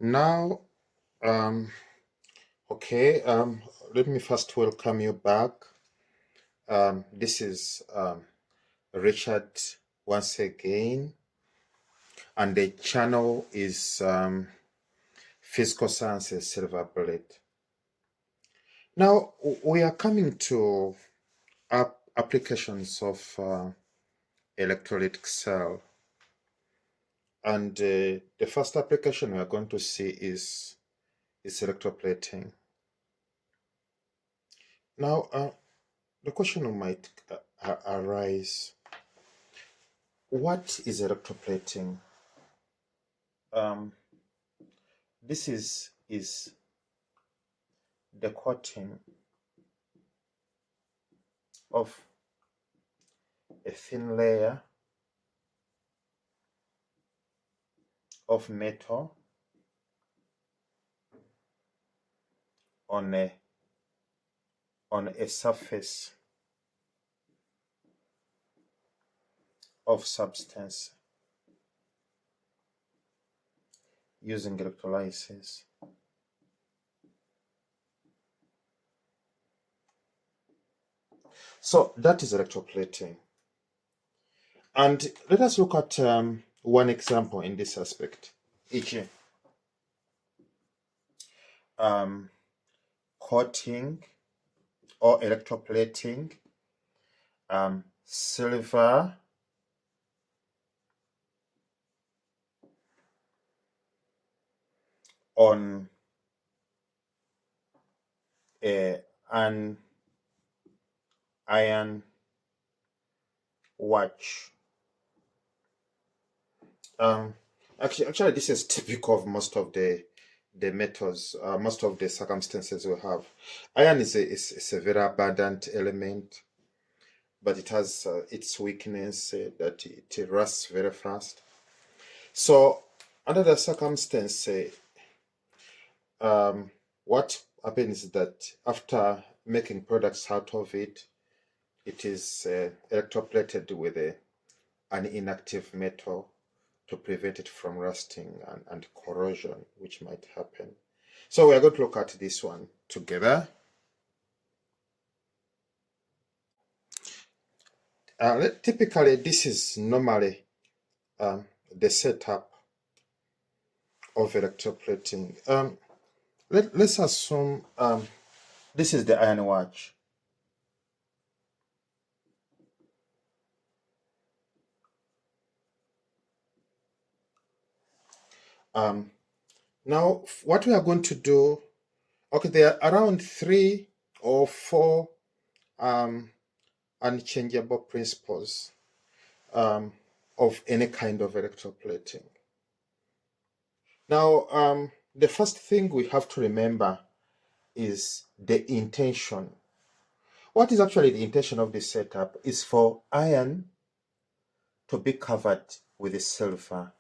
Now, um, okay, let me first welcome you back. This is Richard once again, and the channel is Physical Sciences Silver Bullet. Now, we are coming to applications of electrolytic cell, and the first application we are going to see is electroplating. Now, the question might arise: what is electroplating? This is the coating of a thin layer of metal on a surface of substance using electrolysis. So that is electroplating. And let us look at one example in this aspect, e.g. Coating or electroplating silver on an iron watch. Actually, this is typical of most of the metals, most of the circumstances we have. Iron is a very abundant element, but it has its weakness that it rusts very fast. So under the circumstance, what happens is that after making products out of it, it is electroplated with an inactive metal to prevent it from rusting and corrosion, which might happen. So we are going to look at this one together. Typically, this is normally the setup of electroplating. Let's assume this is the iron watch. Now, what we are going to do, okay, there are around 3 or 4 unchangeable principles of any kind of electroplating. Now, the first thing we have to remember is the intention. What is actually the intention of this setup is for iron to be covered with silver.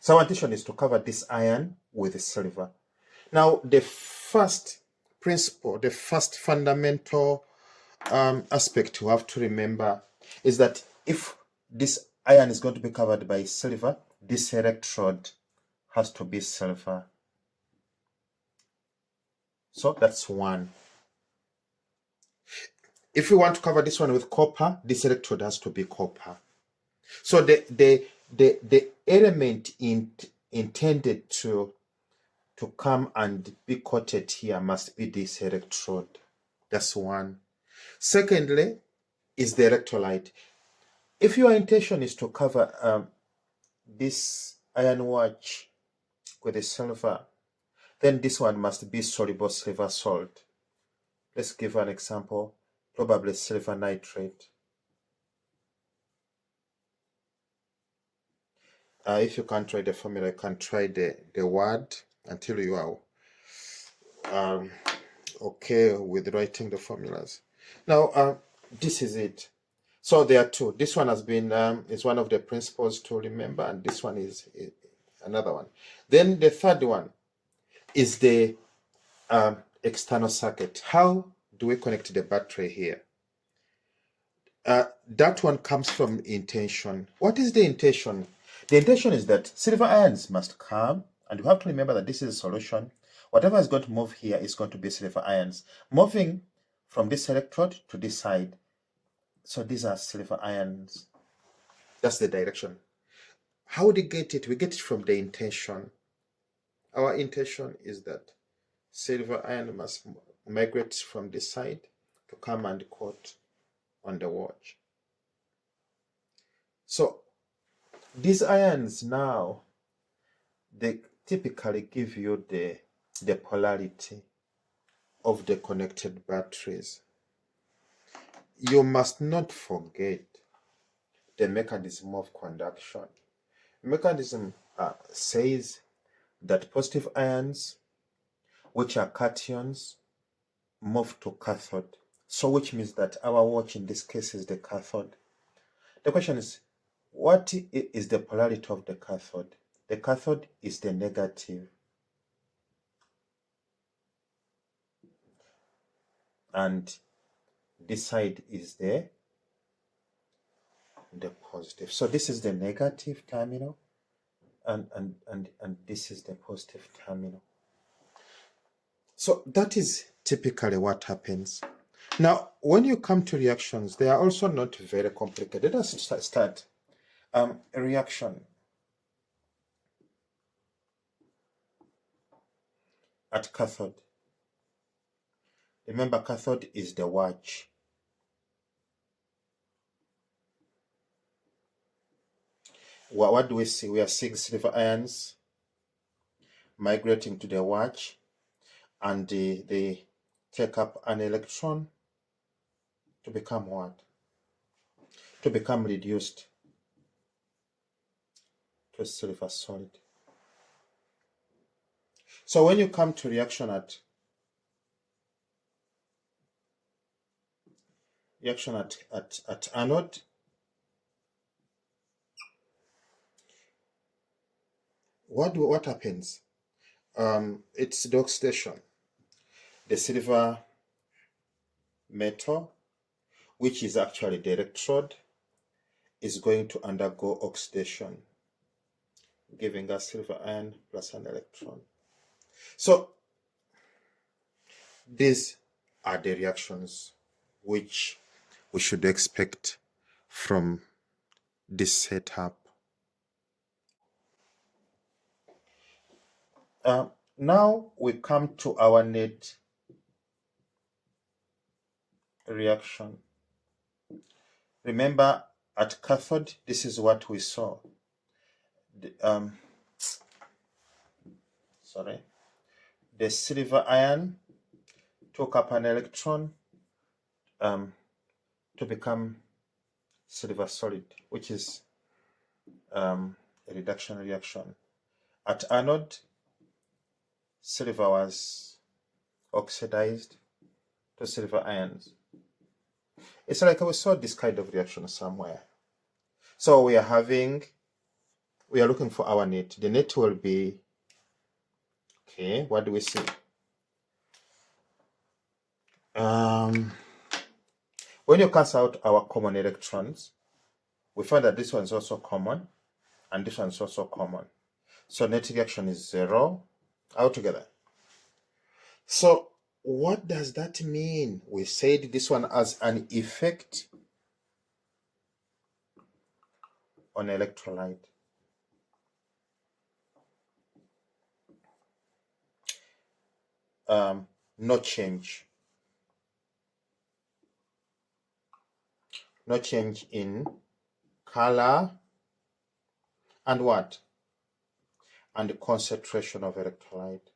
So our intention is to cover this iron with silver. Now, the first principle, the first fundamental aspect you have to remember is that if this iron is going to be covered by silver, this electrode has to be silver. So that's one. If we want to cover this one with copper, this electrode has to be copper. So the element intended to come and be coated here must be this electrode. That's one. Secondly, is the electrolyte. If your intention is to cover this iron watch with a silver, then this one must be soluble silver salt. Let's give an example, probably silver nitrate. If you can't try the formula, you can try the word until you are okay with writing the formulas. Now, this is it. So there are two. This one has been is one of the principles to remember, and this one is another one. Then the third one is the external circuit. How do we connect the battery here? That one comes from intention. What is the intention? The intention is that silver ions must come And you have to remember that this is a solution. Whatever is going to move here is going to be silver ions. Moving from this electrode to this side. So these are silver ions. That's the direction. How would we get it? We get it from the intention. Our intention is that silver ion must migrate from this side to come and coat on the watch. So these ions now, they typically give you the polarity of the connected batteries. You must not forget the mechanism of conduction. Mechanism says that positive ions, which are cations, move to cathode. So which means that our watch in this case is the cathode. The question is, what is the polarity of the cathode? The cathode is the negative. And this side is the positive. So this is the negative terminal, and this is the positive terminal. So that is typically what happens. Now, when you come to reactions, they are also not very complicated. Let us start. A reaction at cathode. Remember, cathode is the watch. What do we see? We are seeing silver ions migrating to the watch, and they take up an electron to become what? To become reduced to silver solid. So when you come to reaction at anode, what happens? It's the oxidation. The silver metal, which is actually the electrode, is going to undergo oxidation, giving us silver ion plus an electron. So these are the reactions which we should expect from this setup. Now we come to our net reaction. Remember, at cathode, this is what we saw. The silver ion took up an electron to become silver solid, which is a reduction reaction. At anode, silver was oxidized to silver ions. It's like we saw this kind of reaction somewhere. So we are looking for our net. The net will be, okay, what do we see? When you cancel out our common electrons, we find that this one is also common, and this one is also common. So net reaction is 0 altogether. So what does that mean? We said this one has an effect on electrolyte. No change. No change in color and what? And the concentration of electrolyte.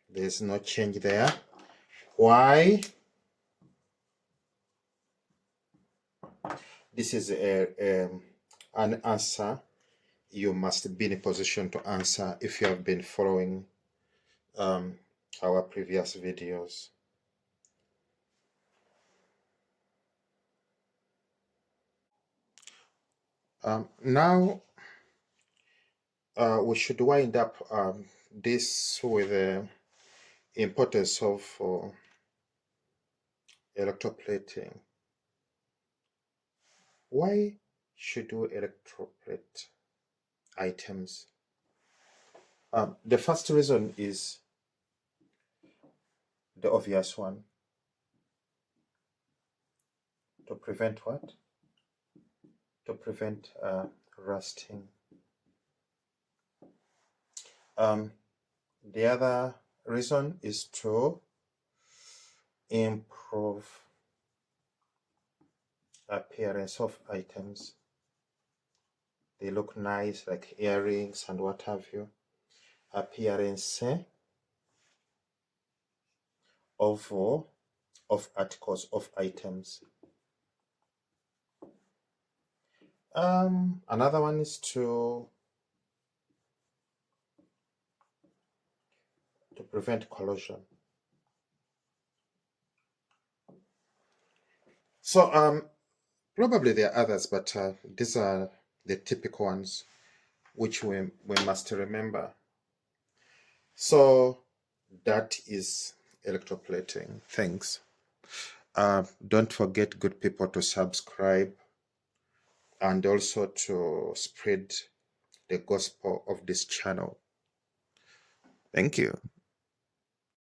There's no change there. Why? This is an answer you must be in a position to answer if you have been following our previous videos. Now we should wind up this with the importance of Electroplating. Why should we electroplate items? The first reason is the obvious one. To prevent what? To prevent rusting. The other reason is to improve appearance of items. They look nice, like earrings and what have you. Appearance of articles, of items. Another one is to prevent corrosion. So probably there are others, but these are the typical ones which we must remember. So that is electroplating. Thanks. Don't forget, good people, to subscribe and also to spread the gospel of this channel. Thank you.